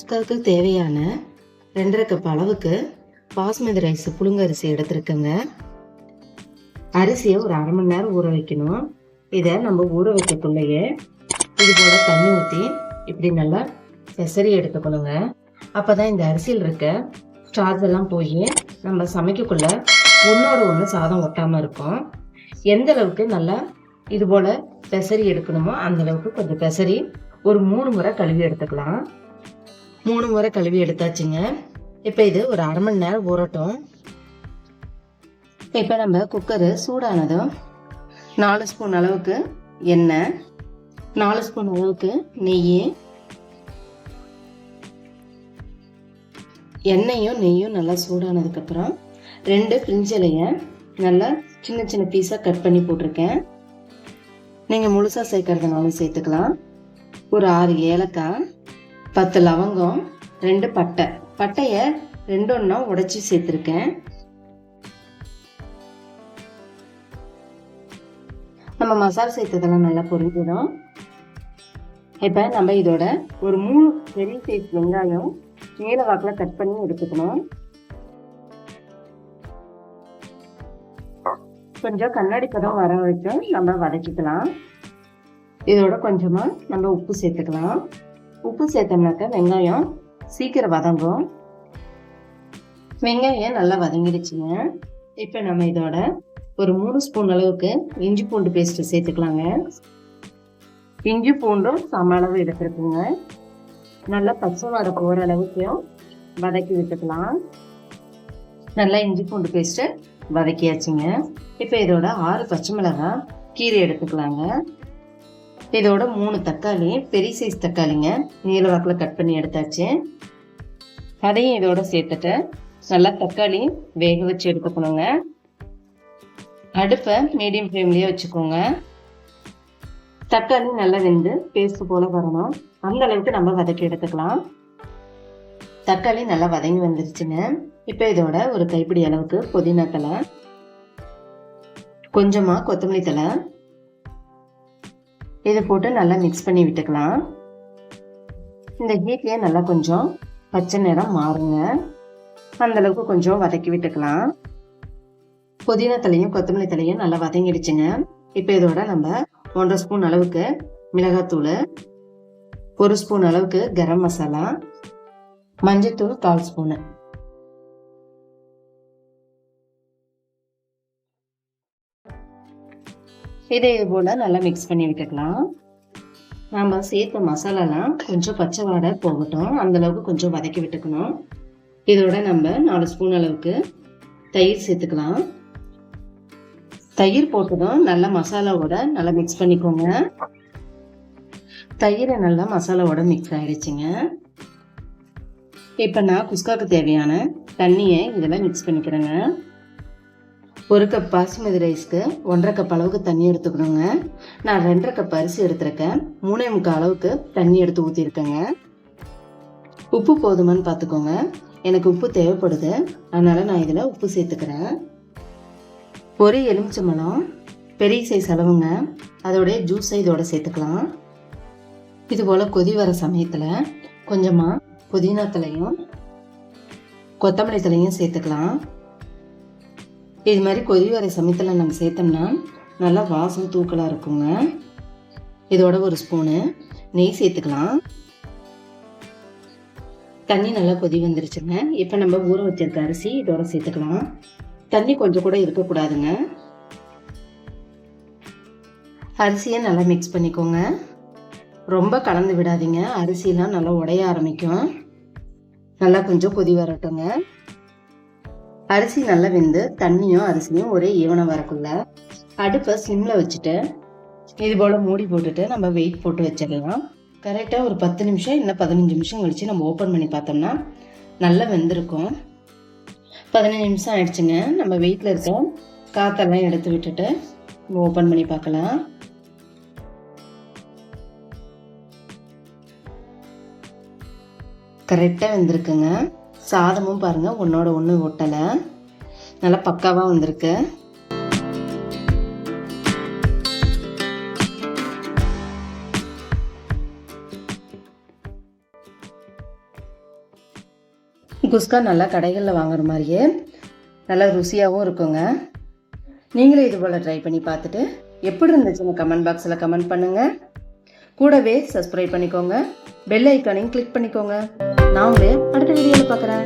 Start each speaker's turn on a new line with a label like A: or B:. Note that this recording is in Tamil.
A: குஸ்காவுக்கு தேவையான 2.5 கப் அளவுக்கு பாஸ்மதி ரைஸ் புழுங்கரிசி எடுத்துருக்கேங்க. அரிசியை ஒரு 1/2 மணி நேரம் ஊற வைக்கணும். இதை நம்ம ஊற வைக்கக்குள்ளேயே இது போல தண்ணி ஊற்றி இப்படி நல்லா பெசரி எடுத்துக்கணுங்க. அப்போ தான் இந்த அரிசியில் இருக்க ஸ்டார்ச் எல்லாம் போய் நம்ம சமைக்கக்குள்ள ஒன்றோட ஒன்று சாதம் ஒட்டாமல் இருக்கும். எந்த அளவுக்கு நல்லா இது போல் பெசரி எடுக்கணுமோ அந்த அளவுக்கு கொஞ்சம் பெசரி ஒரு 3 முறை கழுவி எடுத்துக்கலாம். 3 முறை கழுவி எடுத்தாச்சுங்க. இப்போ இது ஒரு 1/2 மணி நேரம் ஊறட்டும். இப்போ நம்ம குக்கரு சூடானதும் 4 ஸ்பூன் அளவுக்கு எண்ணெய், 4 ஸ்பூன் அளவுக்கு நெய், எண்ணெயும் நெய்யும் நல்லா சூடானதுக்கப்புறம் 2 பிரிஞ்சி இலையை நல்லா சின்ன சின்ன பீஸாக கட் பண்ணி போட்டிருக்கேன். நீங்கள் முழுசாக சேர்க்கறதுனாலும் சேர்த்துக்கலாம். ஒரு 6 ஏலக்காய், 10 லவங்கம், 2 பட்டையை 2 ஒன்றா உடைச்சி சேர்த்துருக்கேன். நம்ம மசாலா சேர்த்ததெல்லாம் நல்லா பொரிஞ்சிடும். இப்போ நம்ம இதோட ஒரு 3 பெரிய சைஸ் வெங்காயம் நீல வாக்கில் கட் பண்ணி எடுத்துக்கணும். கொஞ்சம் கண்ணாடி பதம் வர வரைக்கும் நம்ம வதக்கிக்கலாம். இதோட கொஞ்சமா நம்ம உப்பு சேர்த்துக்கலாம். உப்பு சேர்த்தோம்னாக்க வெங்காயம் சீக்கிரம் வதங்கும். வெங்காயம் நல்லா வதங்கிடுச்சுங்க. இப்போ நம்ம இதோட ஒரு 3 ஸ்பூன் அளவுக்கு இஞ்சி பூண்டு பேஸ்ட் சேர்த்துக்கலாங்க. இஞ்சி பூண்டும் சம அளவு எடுத்துருக்குங்க. நல்லா பச்சை வாடை போகிற அளவுக்கு வதக்கி விட்டுக்கலாம். நல்லா இஞ்சி பூண்டு பேஸ்ட்டு வதக்கியாச்சுங்க. இப்போ இதோட 6 பச்சை மிளகாய் கீரை எடுத்துக்கலாங்க. இதோட 3 தக்காளி, பெரிய சைஸ் தக்காளிங்க, நீல வாக்கில் கட் பண்ணி எடுத்தாச்சு. அதையும் இதோட சேர்த்துட்டு நல்லா தக்காளி வேக வச்சு எடுத்துக்கணுங்க. அடுப்பை மீடியம் ஃப்ளேம்லேயே வச்சுக்கோங்க. தக்காளி நல்லா வெந்து பேஸ்ட் போல வரணும். அந்த அளவுக்கு நம்ம வதக்கி எடுத்துக்கலாம். தக்காளி நல்லா வதங்கி வந்துருச்சுங்க. இப்போ இதோட ஒரு கைப்பிடி அளவுக்கு புதினா தழை, கொஞ்சமா கொத்தமல்லி தழை இதை போட்டு நல்லா மிக்ஸ் பண்ணி விட்டுக்கலாம். இந்த ஹீட்லயே நல்லா கொஞ்சம் பச்சை நிறம் மாறுங்க. அந்த அளவுக்கு கொஞ்சம் வதக்கி விட்டுக்கலாம். புதினா தழையும் கொத்தமல்லி தழையும் நல்லா வதங்கிடுச்சுங்க. இப்போ இதோட நம்ம 1.5 ஸ்பூன் அளவுக்கு மிளகாத்தூள், 1 ஸ்பூன் அளவுக்கு கரம் மசாலா, மஞ்சத்தூள் 1/4 ஸ்பூனு, இதை இது போல நல்லா மிக்ஸ் பண்ணி விட்டுக்கலாம். நம்ம சேர்த்த மசாலாலாம் கொஞ்சம் பச்சை வாடை போகட்டும். அந்த அளவுக்கு கொஞ்சம் வதக்கி விட்டுக்கணும். இதோட நம்ம 4 ஸ்பூன் அளவுக்கு தயிர் சேர்த்துக்கலாம். தயிர் போட்டதும் நல்லா மசாலாவோட நல்லா மிக்ஸ் பண்ணிக்கோங்க. தயிரை நல்லா மசாலாவோட மிக்ஸ் ஆயிடுச்சுங்க. இப்போ நான் குஸ்காவுக்கு தேவையான தண்ணியை இதில் மிக்ஸ் பண்ணிக்கிறேங்க. 1 கப் பாஸ்மதி ரைஸ்க்கு 1.5 கப் அளவுக்கு தண்ணி எடுத்துக்கணுங்க. நான் 2.5 கப் அரிசி எடுத்துருக்கேன். 3.25 அளவுக்கு தண்ணி எடுத்து ஊற்றிருக்கேங்க. உப்பு போதுமான்னு பார்த்துக்கோங்க. எனக்கு உப்பு தேவைப்படுது, அதனால நான் இதில் உப்பு சேர்த்துக்கிறேன். ஒரு எலுமிச்சம்பழம் பெரிய சைஸ் அளவுங்க, அதோடைய ஜூஸை இதோட சேர்த்துக்கலாம். இது போல் கொதி வர சமயத்தில் கொஞ்சமாக புதினா தழையும் கொத்தமல்லி தழையும் சேர்த்துக்கலாம். இது மாதிரி கொதி வர சமயத்தில் நம்ம சேர்த்தோம்னா நல்லா வாசம் தூக்கலாக இருக்குங்க. இதோட 1 ஸ்பூனு நெய் சேர்த்துக்கலாம். தண்ணி நல்லா கொதி வந்துருச்சுங்க. இப்போ நம்ம ஊற வச்சிருக்க அரிசி இதோட சேர்த்துக்கலாம். தண்ணி கொஞ்சம் கூட இருக்கக்கூடாதுங்க. அரிசியை நல்லா மிக்ஸ் பண்ணிக்கோங்க. ரொம்ப கலந்து விடாதீங்க, அரிசியெல்லாம் நல்லா உடைய ஆரம்பிக்கும். நல்லா கொஞ்சம் கொதி வரட்டுங்க. அரிசி நல்லா வெந்து தண்ணியும் அரிசியும் ஒரே ஈவனாக வரக்குள்ள அடுப்பை சிம்மில் வச்சுட்டு இது போல் மூடி போட்டுட்டு நம்ம வெயிட் போட்டு வச்சிடலாம். கரெக்டாக ஒரு 10 நிமிஷம் இல்லை 15 நிமிஷம் கழித்து நம்ம ஓப்பன் பண்ணி பார்த்தோம்னா நல்லா வெந்திருக்கும். 15 நிமிஷம் ஆயிடுச்சுங்க. நம்ம வெயிட்டில் இருக்க காற்றெல்லாம் எடுத்து விட்டுட்டு நம்ம ஓப்பன் பண்ணி பார்க்கலாம். கரெக்டாக வெந்திருக்குங்க. சாதமும் பாருங்கள் ஒன்றோட ஒன்று ஒட்டலை, நல்லா பக்காவாக வந்திருக்கு. குஸ்கா நல்லா கடைகளில் வாங்குற மாதிரியே நல்லா ருசியாகவும் இருக்குங்க. நீங்களும் இது போல் ட்ரை பண்ணி பார்த்துட்டு எப்படி இருந்துச்சுன்னு கமெண்ட் பாக்ஸில் கமெண்ட் பண்ணுங்கள். கூடவே சப்ஸ்கிரைப் பண்ணிக்கோங்க, பெல் ஐக்கானையும் கிளிக் பண்ணிக்கோங்க. நான் உங்களை அடுத்த வீடியோவில் பார்க்குறேன்.